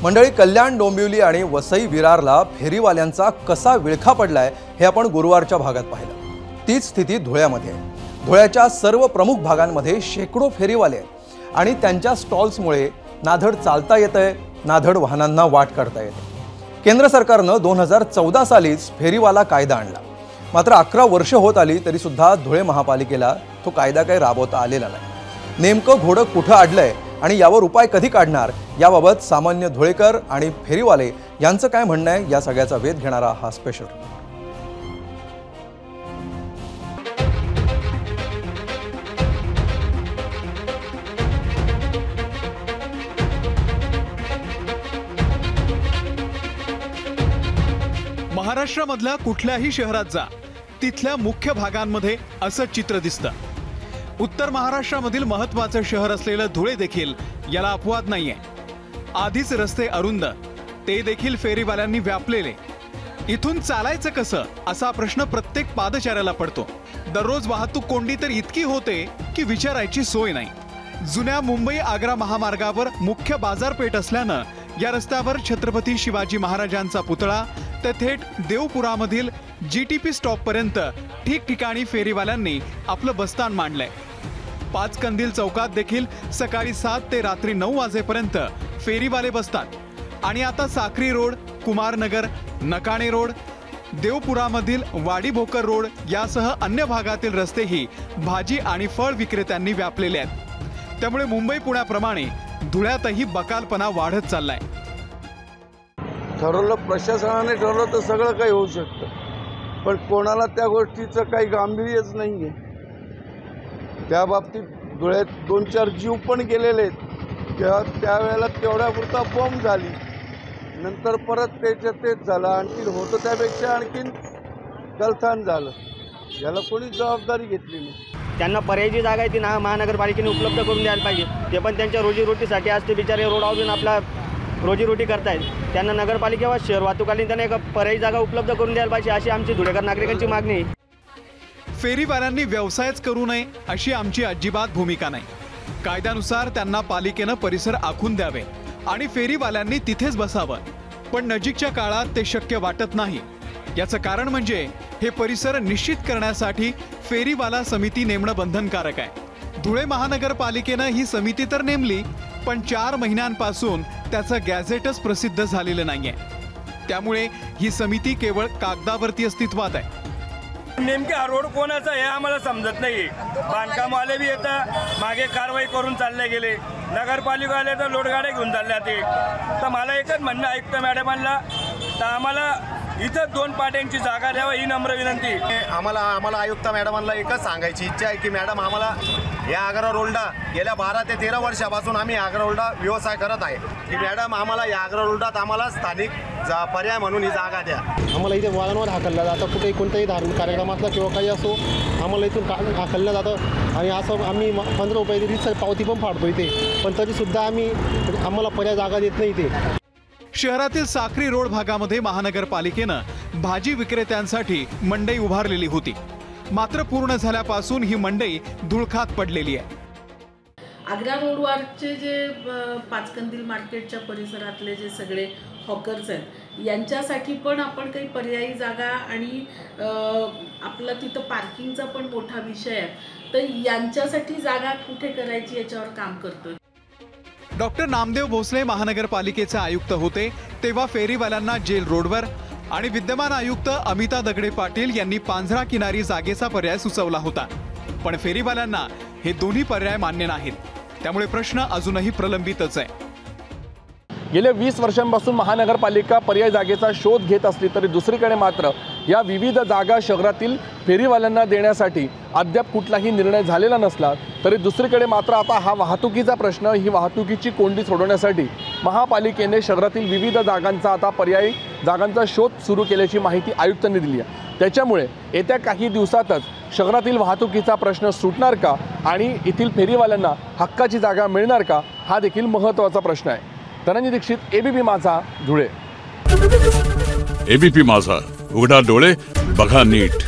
मंडळी, कल्याण डोंबिवली आणि वसई विरारला फेरीवाल्यांचा कसा विळखा पडलाय हे आपण गुरुवारच्या भागात पाहिलं। तीच स्थिती धुळ्यामध्ये आहे। धुळ्याच्या सर्व प्रमुख भागांमध्ये शेकडो फेरीवाले आहेत आणि त्यांच्या स्टॉल्समुळे नाधड चालता येतंय, नाधड वाहनांना वाट काढता येते। केंद्र सरकारनं 2014 सालीच फेरीवाला कायदा आणला, मात्र 11 वर्ष होत आली तरी सुद्धा धुळे महापालिकेला तो कायदा काही राबवता आलेला नाही। नेमकं घोडं कुठं अडलंय आणि यावर उपाय कधी काढणार याबाबत सामान्य धुळेकर आणि फेरीवाले यांचं काय म्हणणं आहे, या सगळ्याचा वेध घेणारा हा स्पेशल। महाराष्ट्रामधल्या कुठल्याही शहरात जा, तिथल्या मुख्य भागांमध्ये असं चित्र दिसतं। उत्तर महाराष्ट्रामधील महत्त्वाचं शहर असलेलं धुळे देखील याला अपवाद नाहीये। आधीच रस्ते अरुंद, ते देखील फेरीवाल्यांनी व्यापलेले। इथून चालायचं कसं असा प्रश्न प्रत्येक पादचाऱ्याला पडतो। दररोज वाहतूक कोंडी तर इतकी होते की विचारायची सोय नाही। जुन्या मुंबई आग्रा महामार्गावर मुख्य बाजारपेठ असल्यानं या रस्त्यावर छत्रपती शिवाजी महाराजांचा पुतळा ते थेट देवपुरामधील GTP स्टॉपपर्यंत ठिकठिकाणी फेरीवाल्यांनी आपलं बस्तान मांडलंय। पाचकंदील चौकात देखील सकाळी 7 ते रात्री 9 वाजेपर्यंत फेरीवाले बसतात। आणि आता साक्री रोड, कुमारनगर, नकाणे रोड, देवपुरामधील वाडी भोकर रोड यासह अन्य भागातील रस्तेही भाजी आणि फळ विक्रेत्यांनी व्यापलेले आहेत। त्यामुळे मुंबई पुण्याप्रमाणे धुळ्यातही बकालपणा वाढत चाललाय। ठरवलं, प्रशासनाने ठरवलं तर सगळं काही होऊ शकतं, पण कोणाला त्या गोष्टीचं काही गांभीर्यच नाही आहे। त्या बाबतीत धुळ्यात 2-4 जीव पण गेलेले आहेत। त्यावेळेला तेवढ्यापुरता बॉम्ब झाली, नंतर परत त्याच्यात तेच झालं, आणखीन होतं त्यापेक्षा आणखीन गलथान झालं। याला कोणी जबाबदारी घेतली नाही। त्यांना पर्यायी जागा आहे ती महानगरपालिकेने उपलब्ध करून द्यायला पाहिजे। ते पण त्यांच्या रोजीरोटीसाठी आज ते बिचारे रोडावरून आपला रोजीरोटी करतायत। त्यांना नगरपालिका व शहर वाहतूकाने त्यांना एक पर्यायी जागा उपलब्ध करून द्यायला पाहिजे, अशी आमची धुळेकर नागरिकांची मागणी आहे। फेरीवाल्यांनी व्यवसायच करू नये अशी आमची अजिबात भूमिका नाही। कायद्यानुसार त्यांना पालिकेनं परिसर आखून द्यावे आणि फेरीवाल्यांनी तिथेच बसावं, पण नजीकच्या काळात ते शक्य वाटत नाही। याचं कारण म्हणजे हे परिसर निश्चित करण्यासाठी फेरीवाला समिती नेमणं बंधनकारक आहे। धुळे महानगरपालिकेनं ही समिती तर नेमली, पण 4 महिन्यांपासून त्याचं गॅझेटच प्रसिद्ध झालेलं नाहीये। त्यामुळे ही समिती केवळ कागदावरती अस्तित्वात आहे। नेमके हा रोड कोणाचा आहे आम्हाला समजत नाही। बांधकामवाले बी येतात, मागे कारवाई करून चालले गेले, नगरपालिका आले तर लोटगाड्या घेऊन चालल्या ते। तर मला एकच म्हणणं आयुक्त मॅडमांना, तर आम्हाला इथं 2 पाट्यांची जागा द्यावा ही नम्र विनंती। आम्हाला आयुक्त मॅडमांना एकच सांगायची इच्छा आहे की मॅडम, आम्हाला या आग्रा रोडला गेल्या 12 ते 13 वर्षापासून आम्ही आग्रा रोडला व्यवसाय करत आहे की मॅडम, आम्हाला या आग्रा रोडात आम्हाला स्थानिक पर्याय म्हणून ही जागा द्या। आम्हाला इथे वारंवार हाकललं जातं, कुठेही कोणत्याही धार्मिक कार्यक्रमातला किंवा काही असो आम्हाला इथून हाकललं जातं। आणि असं आम्ही 15 रुपये रितसर पावती पण फाडतो इथे, पण तरीसुद्धा आम्हाला पर्याय जागा देत नाही इथे। शहरातील साक्री रोड भागामध्ये महानगरपालिकेनं भाजी विक्रेत्यांसाठी मंडई उभारलेली होती, मात्र पूर्ण झाल्यापासून ही मंडई धुळखात पडलेली आहे। आग्रा रोडवरचे जे पाचकंदील मार्केटच्या परिसरातले जे सगळे हॉकर्स आहेत, यांच्यासाठी पण आपण काही पर्यायी जागा आणि आपला तिथं पार्किंगचा पण मोठा विषय आहे, तर यांच्यासाठी जागा कुठे करायची याच्यावर काम करतोय। डॉक्टर नामदेव भोसले महानगरपालिकेचे आयुक्त होते तेव्हा फेरीवाल्यांना जेल रोडवर आणि विद्यमान आयुक्त अमिता दगडे पाटील यांनी पांझरा किनारी जागेचा पर्याय सुचवला होता, पण फेरीवाल्यांना हे दोन्ही पर्याय मान्य नाहीत। त्यामुळे प्रश्न अजूनही प्रलंबितच आहे। गेल्या 20 वर्षांपासून महानगरपालिका पर्याय जागेचा शोध घेत असली तरी दुसरीकडे मात्र या विविध जागा शहरातील फेरीवाल्यांना देण्यासाठी अद्याप कुठलाही निर्णय झालेला नसला तरी दुसरीकडे मात्र आता हा वाहतुकीचा प्रश्न, ही वाहतुकीची कोंडी सोडवण्यासाठी महापालिकेने शहरातील विविध जागांचा आता पर्यायी जागांचा शोध सुरू केल्याची माहिती आयुक्तांनी दिली आहे। त्याच्यामुळे येत्या काही दिवसातच शहरातील वाहतुकीचा प्रश्न सुटणार का आणि येथील फेरीवाल्यांना हक्काची जागा मिळणार का, हा देखील महत्त्वाचा प्रश्न आहे। धनंजय दीक्षित, ABP माझा, धुळे। ABP माझा, उघडा डोळे बघा नीट।